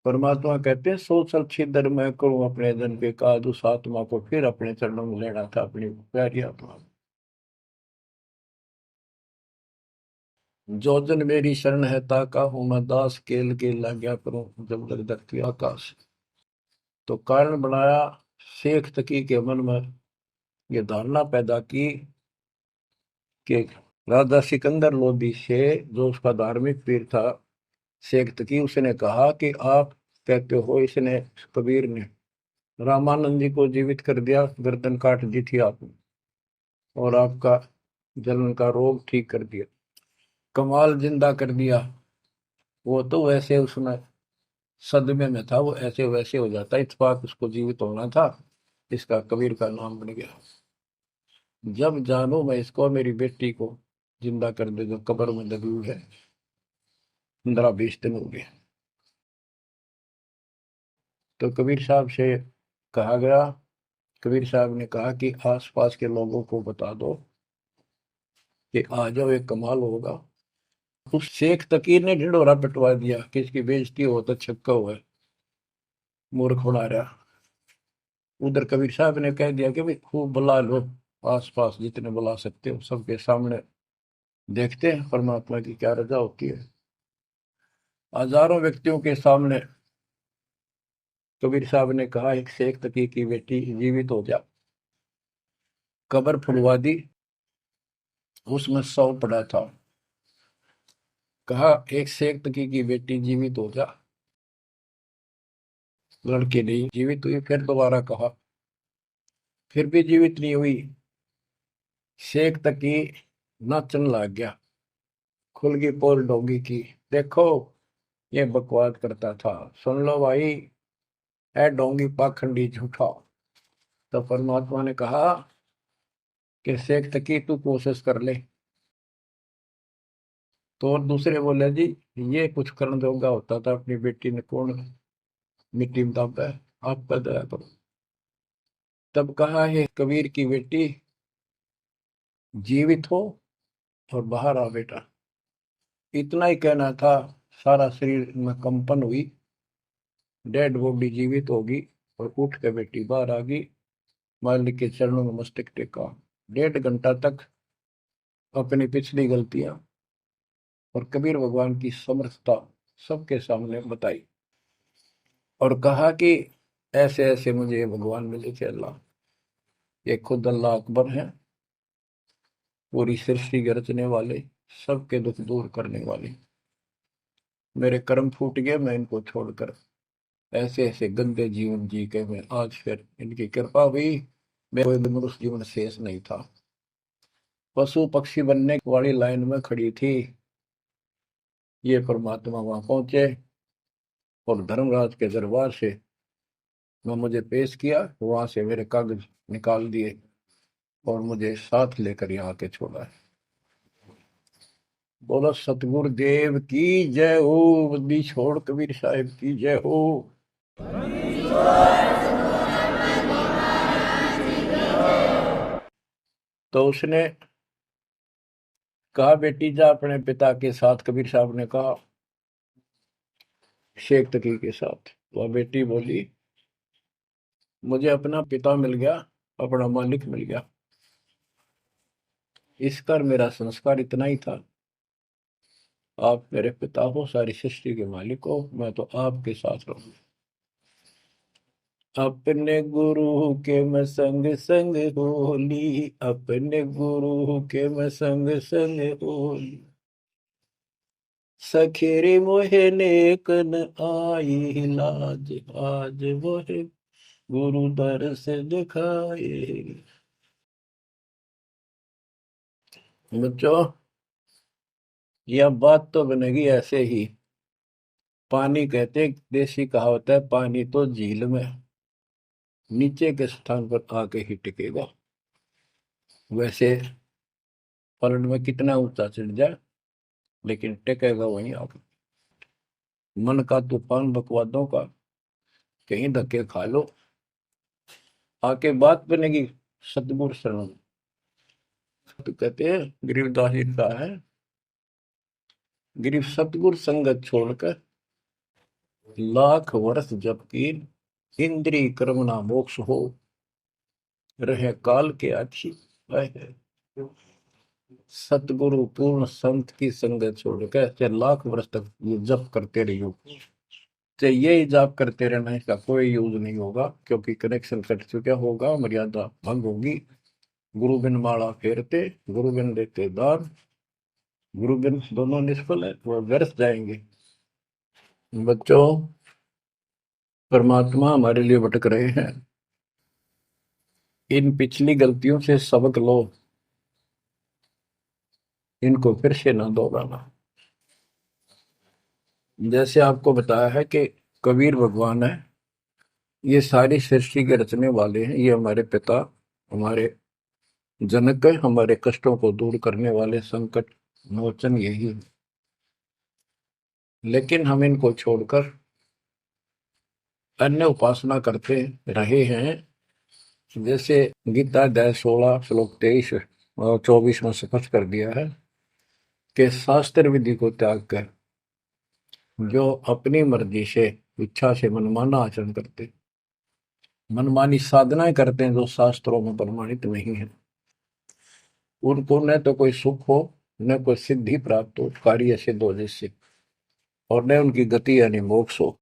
परमात्मा कहते हैं, सो चल छिदर मैं करूं अपने जन पे काज, उस आत्मा को फिर अपने चरणों में लेना था, अपनी प्यारी आत्मा। जो जन मेरी शरण है ताका हूं मैं दास, केल के लाग्या करूं जब तक धरती आकाश। तो कारण बनाया, शेख तकी के मन में ये धारणा पैदा की कि राजा सिकंदर लोदी से, जो उसका धार्मिक पीर था शेख तकी, उसने कहा कि आप कहते हो इसने, कबीर ने रामानंद जी को जीवित कर दिया, गर्दन काट दी थी आपने, और आपका जलन का रोग ठीक कर दिया, कमाल जिंदा कर दिया। वो तो वैसे उसमें सदमे में था, वो ऐसे वैसे हो जाता, इत्तेफाक उसको जीवित होना था, इसका कबीर का नाम बन गया। जब जानू मैं इसको, मेरी बेटी को जिंदा कर दे जो कब्र में दबी हुई है, 15-20 दिन हो गए। तो कबीर साहब से कहा गया, कबीर साहब ने कहा कि आसपास के लोगों को बता दो कि आ जाओ, एक कमाल होगा। उस शेख तकीर ने ढिंढोरा पिटवा दिया कि इसकी बेइज्जती हो तो छक्का हुआ है, मूर्ख बना रहा। उधर कबीर साहब ने कह दिया कि भाई खूब बुला लो, आसपास जितने बुला सकते हो, सबके सामने देखते हैं परमात्मा की क्या रजा होती है। हजारों व्यक्तियों के सामने कबीर साहब ने कहा, एक शेख तकी की बेटी जीवित हो जा। कब्र फुलवा दी, उसमें 100 पड़ा था। कहा एक शेख तकी की बेटी जीवित हो जा, लड़की नहीं जीवित हुई। फिर दोबारा कहा, फिर भी जीवित नहीं हुई। शेख तकी नाचन लग गया, खुल गई पोल डोंगी की। देखो ये बकवास करता था, सुन लो भाई, है डोंगी पाखंडी झूठा। तो परमात्मा ने कहा कि शेख तकी तू कोशिश कर ले। तो और दूसरे बोले, जी ये कुछ करने जोगा होता था, अपनी बेटी ने कौन मिट्टी में दाबा है, आपका दया करो। तब कहा है कबीर की बेटी, जीवित हो और बाहर आ बेटा। इतना ही कहना था। सारा शरीर में कंपन हुई, डेड बॉडी जीवित होगी और उठ के बेटी बाहर आ गई। मालिक के चरणों में मस्तक टेका। 1.5 घंटा तक अपनी पिछली गलतियां और कबीर भगवान की समर्थता सबके सामने बताई और कहा कि ऐसे ऐसे मुझे भगवान मिले थे अल्लाह। ये खुद अल्लाह अकबर हैं, पूरी सृष्टि के रचने वाले, सबके दुख दूर करने वाले। मेरे कर्म फूट गए, मैं इनको छोड़कर ऐसे ऐसे गंदे जीवन जी के मैं आज फिर इनकी कृपा हुई, मैं कोई मनुष्य जीवन शेष नहीं था। पशु पक्षी बनने वाली लाइन में खड़ी थी। ये परमात्मा वहां पहुंचे और धर्मराज के दरबार से मैं मुझे पेश किया, वहां से मेरे कागज निकाल दिए और मुझे साथ लेकर यहाँ के छोड़ा है। बोलो सतगुरु देव की जय हो, बंदी छोड़ कबीर साहिब की जय हो। तो उसने कहा बेटी जा अपने पिता के साथ। कबीर साहब ने कहा शेख तकी के साथ। वह बेटी बोली मुझे अपना पिता मिल गया, अपना मालिक मिल गया। इस कर मेरा संस्कार इतना ही था। आप मेरे पिता हो, सारी सृष्टि के मालिक हो, मैं तो आपके साथ रहूंगा। अपने गुरु के मैं संग संग होली, अपने गुरु के मैं संग संग होली। सखेरे मोहे नेकन आई लाज, आज मोहे गुरु दर से दिखाए। बच्चों, यह बात तो बनेगी ऐसे ही। पानी कहते, देसी कहावत है, पानी तो झील में नीचे के स्थान पर आके ही टिकेगा। वैसे पलट में कितना ऊंचा चढ़ जाए लेकिन टिकेगा वहीं आके। मन का तूफान बकवादों का, कहीं धक्के खा लो, आके बात बनेगी सतगुरु शरण। तो कहते हैं गरीबदास जी का है, गिरिव सतगुरु संगत छोड़कर लाख वर्ष जब की, इंद्रिय कर्म ना मोक्ष हो, रहे काल के आखी। सतगुरु पूर्ण संत की संगत छोड़कर चाहे लाख वर्ष तक ये जप करते रहियो, चाहे ये जाप करते रहना, इसका कोई यूज नहीं होगा, क्योंकि कनेक्शन कट चुका होगा, मर्यादा भंग होगी। गुरु बिन माला फेरते, गुरु बिन देते दान, गुरु बिन दोनों निष्फल है, वो व्यर्थ जाएंगे। बच्चों, परमात्मा हमारे लिए भटक रहे हैं। इन पिछली गलतियों से सबक लो, इनको फिर से ना दोहराना। जैसे आपको बताया है कि कबीर भगवान है, ये सारी सृष्टि के रचने वाले हैं, ये हमारे पिता, हमारे जनक है, हमारे कष्टों को दूर करने वाले संकट मोचन यही है। लेकिन हम इनको छोड़कर अन्य उपासना करते रहे हैं। जैसे गीता अध्याय 16 श्लोक 23 और 24 में स्पष्ट कर दिया है कि शास्त्र विधि को त्याग कर जो अपनी मर्जी से, इच्छा से मनमाना आचरण करते, मनमानी साधनाएं करते हैं जो शास्त्रों में प्रमाणित नहीं है, उनको न तो कोई सुख हो, न कोई सिद्धि प्राप्त हो, कार्य सिद्ध हो जिससे, और न उनकी गति यानी मोक्ष हो।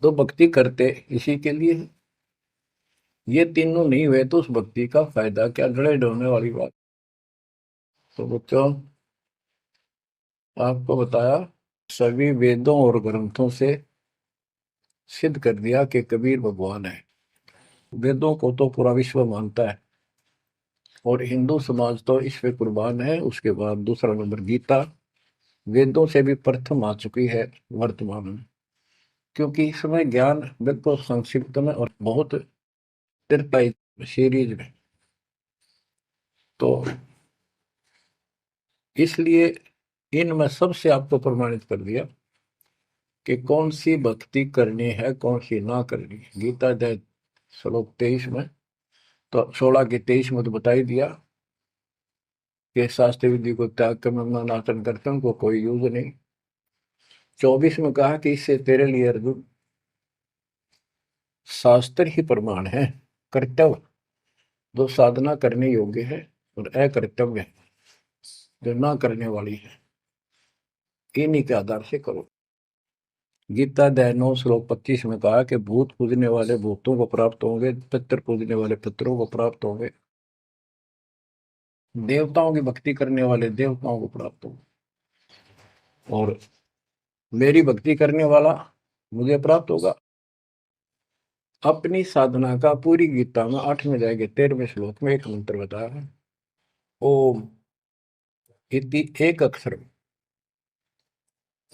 तो भक्ति करते इसी के लिए है। ये तीनों नहीं हुए तो उस भक्ति का फायदा क्या, लड़ाई ढोने वाली बात। तो बच्चों, आपको बताया सभी वेदों और ग्रंथों से सिद्ध कर दिया कि कबीर भगवान है। वेदों को तो पूरा विश्व मानता है और हिंदू समाज तो इस पे कुर्बान है। उसके बाद दूसरा नंबर गीता, वेदों से भी प्रथम आ चुकी है वर्तमान में, क्योंकि इसमें ज्ञान बिल्कुल संक्षिप्त में और बहुत तिरपाई सीरीज में। तो इसलिए इनमें सबसे आपको प्रमाणित कर दिया कि कौन सी भक्ति करनी है, कौन सी ना करनी है। गीता अध्याय श्लोक 23 में तो 16 के 23 में तो बता ही दिया कि शास्त्र विधि को त्याग कर मैं अनाचरण करते हैं, उनको कोई यूज नहीं। 24 में कहा कि इससे तेरे लिए अर्जुन शास्त्र ही प्रमाण है, कर्तव्य जो साधना करने योग्य है और अकर्तव्य जो ना करने वाली है, इन्हीं के आधार से करो। गीता अध्याय 9 श्लोक 25 में कहा कि भूत पूजने वाले भूतों को प्राप्त होंगे, पितर पूजने वाले पितरों को प्राप्त होंगे, देवताओं की भक्ति करने वाले देवताओं को प्राप्त होंगे, और मेरी भक्ति करने वाला मुझे प्राप्त होगा। अपनी साधना का पूरी गीता में 8वें अध्याय के 13वें श्लोक में एक मंत्र बताया है, ओम इति एक अक्षरम,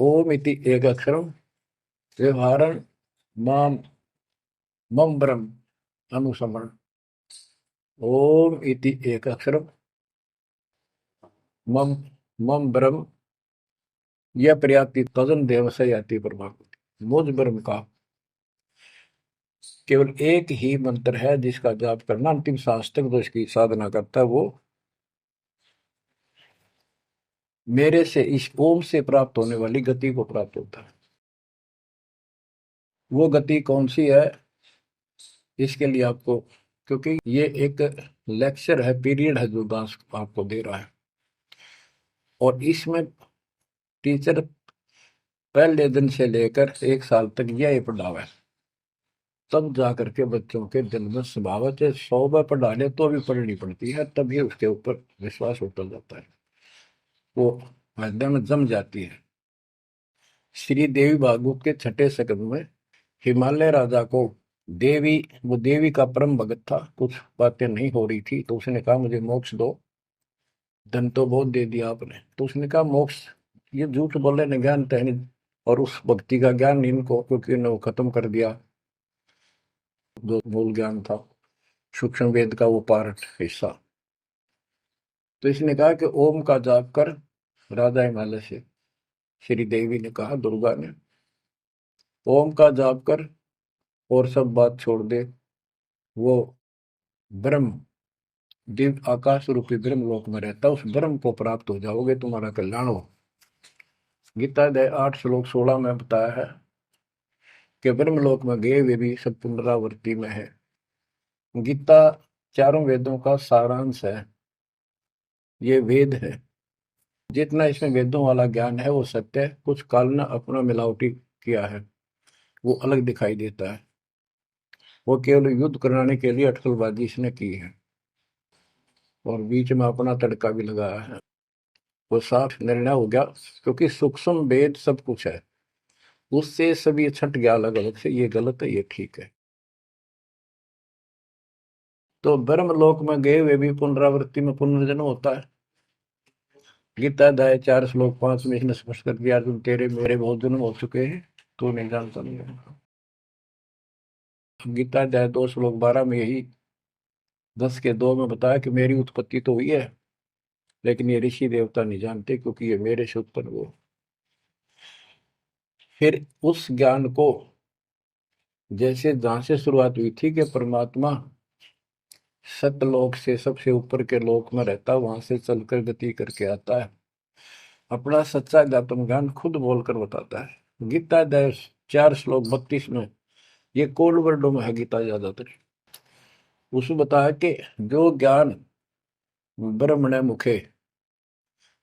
ओम इति एक अक्षरम व्यवहारण माम मम ब्रह्म अनुसमरण। ओम इति एक अक्षरम मम मम ब्रह्म यह प्रयाति तजन देव से याति परमात्मा। मुझ ब्रह्म का केवल एक ही मंत्र है जिसका जाप करना अंतिम सांस तक जो इसकी साधना करता है वो मेरे से इस ओम से प्राप्त होने वाली गति को प्राप्त होता है। वो गति कौन सी है, इसके लिए आपको, क्योंकि ये एक लेक्चर है, पीरियड है जो दास आपको दे रहा है, और इसमें टीचर पहले दिन से लेकर 1 साल तक यह पढ़ावा है, तब जा करके बच्चों के दिल में स्वभावत है 100 बार पढ़ा ले तो भी पढ़नी पड़ती है, तभी उसके ऊपर विश्वास उतर जाता है, वो हृदय में जम जाती है। श्री देवी भागवत के 6ठे स्कंद में हिमालय राजा को वो देवी का परम भगत था, कुछ बातें नहीं हो रही थी, तो उसने कहा मुझे मोक्ष दो। धन तो बहुत दे दिया आपने, तो उसने कहा मोक्ष, ये झूठ बोले ने ज्ञान तहनी, और उस भक्ति का ज्ञान इनको, क्योंकि इन्होंने वो खत्म कर दिया जो मूल ज्ञान था, सूक्ष्म वेद का वो पार्ट हिस्सा। तो इसने कहा कि ओम का जाप कर, राजा हिमालय से श्री देवी ने कहा, दुर्गा ने, ओम का जाप कर और सब बात छोड़ दे, वो ब्रह्म दिव्य आकाश रूपी ब्रह्म लोक में रहता, उस ब्रह्म को प्राप्त हो जाओगे, तुम्हारा कल्याण हो। गीता अध्याय 8 श्लोक 16 में बताया है कि ब्रह्म लोक में गए वे भी सब पुनरावृत्ति में है। गीता चारों वेदों का सारांश है, ये वेद है, जितना इसमें वेदों वाला ज्ञान है वो सत्य है, कुछ काल ने अपना मिलावटी किया है, वो अलग दिखाई देता है, वो केवल युद्ध कराने के लिए अटकलबाजी इसने की है, और बीच में अपना तड़का भी लगाया है। वो साफ निर्णय हो गया, क्योंकि सूक्ष्म वेद सब कुछ है, उससे सभी छट गया अलग अलग से, ये गलत है ये ठीक है। तो ब्रह्म लोक में गए वे भी पुनरावृत्ति में पुनर्जन्म होता है। गीता अध्याय 4 श्लोक 5 में इसने स्पष्ट कर दिया, अर्जुन तेरे मेरे बहुत जन्म हो चुके हैं, तू नहीं जानता नहीं है। गीता अध्याय 2 श्लोक 12 में यही 10 के 2 में बताया कि मेरी उत्पत्ति तो हुई है, लेकिन ये ऋषि देवता नहीं जानते, क्योंकि ये मेरे से उत्पन्न हुए। फिर उस ज्ञान को, जैसे जहां से शुरुआत हुई थी कि परमात्मा सतलोक से सबसे ऊपर के लोक में रहता, वहां से चलकर गति करके आता है, अपना सच्चा ज्ञातम ज्ञान खुद बोलकर बताता है। गीता अध्याय 4 श्लोक 32 में, ये कोड वर्डों में है गीता ज्यादातर, उसमें बताया कि जो ज्ञान ब्रह्मणे मुखे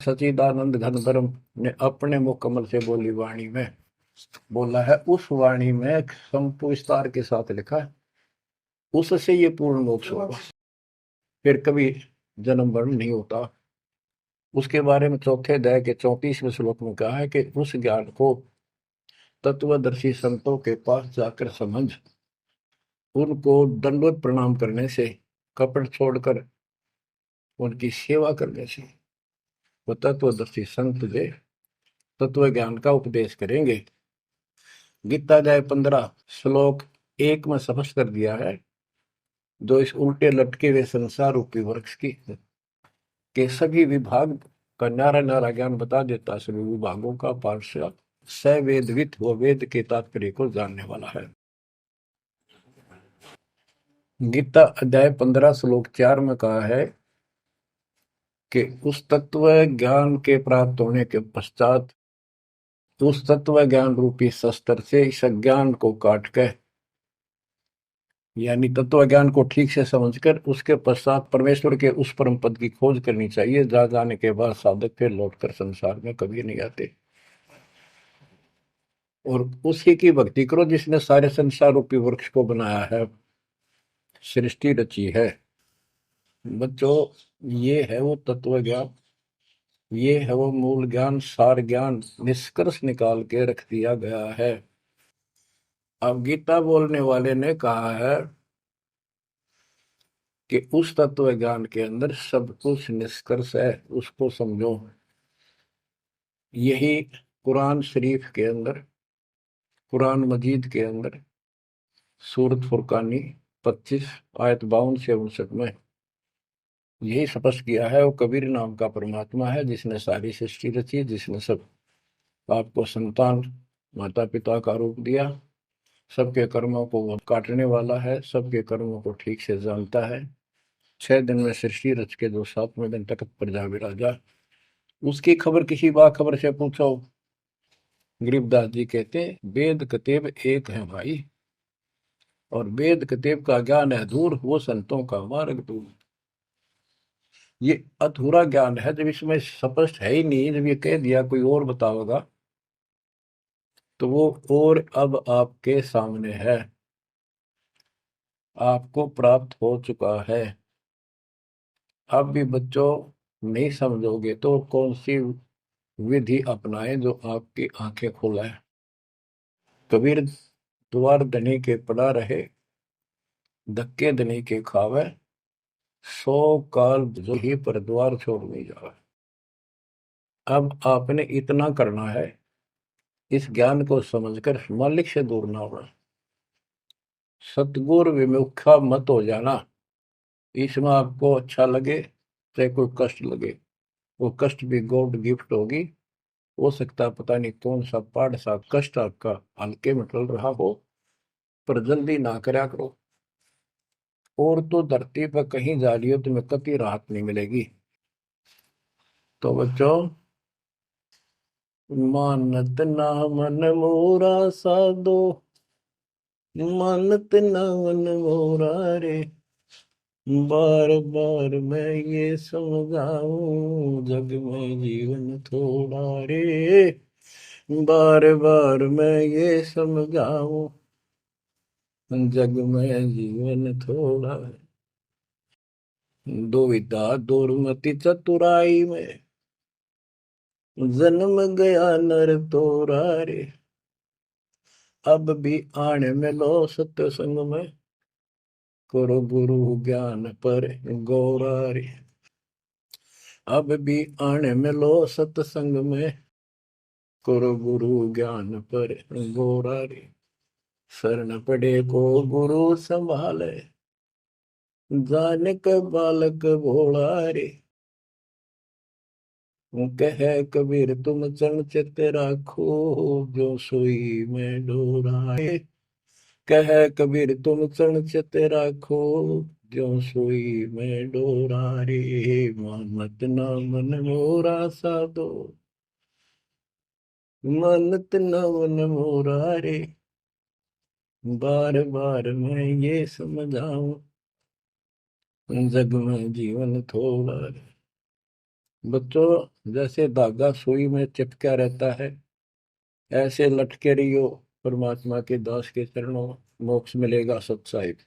सचिदानंद घन ब्रह्म ने अपने मुख कमल से बोली वाणी में बोला है, उस वाणी में संपूर्ण विस्तार के साथ लिखा है, उससे ये पूर्ण मोक्ष होगा, फिर कभी जन्म मरण नहीं होता। उसके बारे में चौथे अध्याय के 34वें श्लोक में कहा है कि उस ज्ञान को तत्वदर्शी संतों के पास जाकर समझ, उनको दंडवत प्रणाम करने से, कपट छोड़कर उनकी सेवा करने से वो तत्वदर्शी संत जे तत्व ज्ञान का उपदेश करेंगे। गीता अध्याय 15 श्लोक 1 में स्पष्ट कर दिया है, जो इस उल्टे लटके हुए संसार रूपी वृक्ष की के सभी विभाग का न्यारा न्यारा ज्ञान बता देता, सभी विभागों का पार्षद सवेदवित वो वेद के तात्पर्य को जानने वाला है। गीता अध्याय 15 श्लोक 4 में कहा है कि उस तत्व ज्ञान के प्राप्त होने के पश्चात उस तत्व ज्ञान रूपी शस्त्र से इस अज्ञान को काट कर, यानी तत्व ज्ञान को ठीक से समझकर उसके पश्चात परमेश्वर के उस परम पद की खोज करनी चाहिए, जहां जाने के बाद साधक फिर लौटकर संसार में कभी नहीं आते, और उसी की भक्ति करो जिसने सारे संसार रूपी वृक्ष को बनाया है, सृष्टि रची है। बच्चों, ये है वो तत्व ज्ञान, ये है वो मूल ज्ञान, सार ज्ञान निष्कर्ष निकाल के रख दिया गया है। अब गीता बोलने वाले ने कहा है कि उस तत्व ज्ञान के अंदर सब कुछ निष्कर्ष है, उसको समझो। यही कुरान शरीफ के अंदर, कुरान मजीद के अंदर सूरत फुरकानी 25 आयत 52 से 59 में यही स्पष्ट किया है। वो कबीर नाम का परमात्मा है जिसने सारी सृष्टि रची, जिसने सब आपको संतान माता पिता का रूप दिया, सबके कर्मों को वो काटने वाला है, सबके कर्मों को ठीक से जानता है। 6 दिन में सृष्टि रच के जो 7वें दिन तक प्रजा विराजा, उसकी खबर किसी बाखबर से पूछो। गरीबदास जी कहते हैं वेद कतेब एक है भाई, और वेद कतेब का ज्ञान है दूर, वो संतों का मार्ग दूर। ये अधूरा ज्ञान है, जब इसमें स्पष्ट है ही नहीं, जब ये कह दिया कोई और बताओगा तो वो और अब आपके सामने है, आपको प्राप्त हो चुका है। अब भी बच्चों नहीं समझोगे तो कौन सी विधि अपनाएं जो आपकी आंखें खोले। कबीर द्वार धनी के पड़ा रहे, धक्के धनी के खावे, 100 काल जो ही पर द्वार छोड़ नहीं जावे। अब आपने इतना करना है, इस ज्ञान को समझकर मालिक से दूर ना होना, सतगुरु विमुखा मत हो जाना। इसमें आपको अच्छा लगे चाहे कोई कष्ट लगे, वो कष्ट भी गॉड गिफ्ट होगी। हो सकता पता नहीं कौन सा पहाड़ सा कष्ट आपका हल्के में टल रहा हो, पर जल्दी ना करया करो। और तो धरती पर कहीं जा रही हो तुम्हें कभी राहत नहीं मिलेगी। तो बच्चों, मानत ना मन मोरा साधो, मानत ना मन मोरा रे, बार बार मैं ये समझाऊं जग में जीवन थोड़ा रे, बार बार मैं ये समझाऊं जग में जीवन थोड़ा है। दुविधा दुर्मति चतुराई में जन्म गया नर तोरा रे, अब भी आने में लो सत्संग में, करो गुरु ज्ञान पर गौरा रे। अब भी आने में लो सत्संग में, करो गुरु ज्ञान पर गौरा रे। शरण पड़े को गुरु संभाले, जान के बालक भोला रे। कह कबीर तुम चरण चित राखो, जो सोई में डोराए। कह कबीर तुम चरण चित राखो, जो सोई में डोरा रे। मानत ना मन मोरा साधो, मानत ना मन मोरा रे, बार बार मैं ये समझाऊं जग में जीवन थोड़ा रे। बच्चों, जैसे धागा सुई में चिपका रहता है, ऐसे लटके रहियो परमात्मा के दास के चरणों, मोक्ष मिलेगा सत साहिब।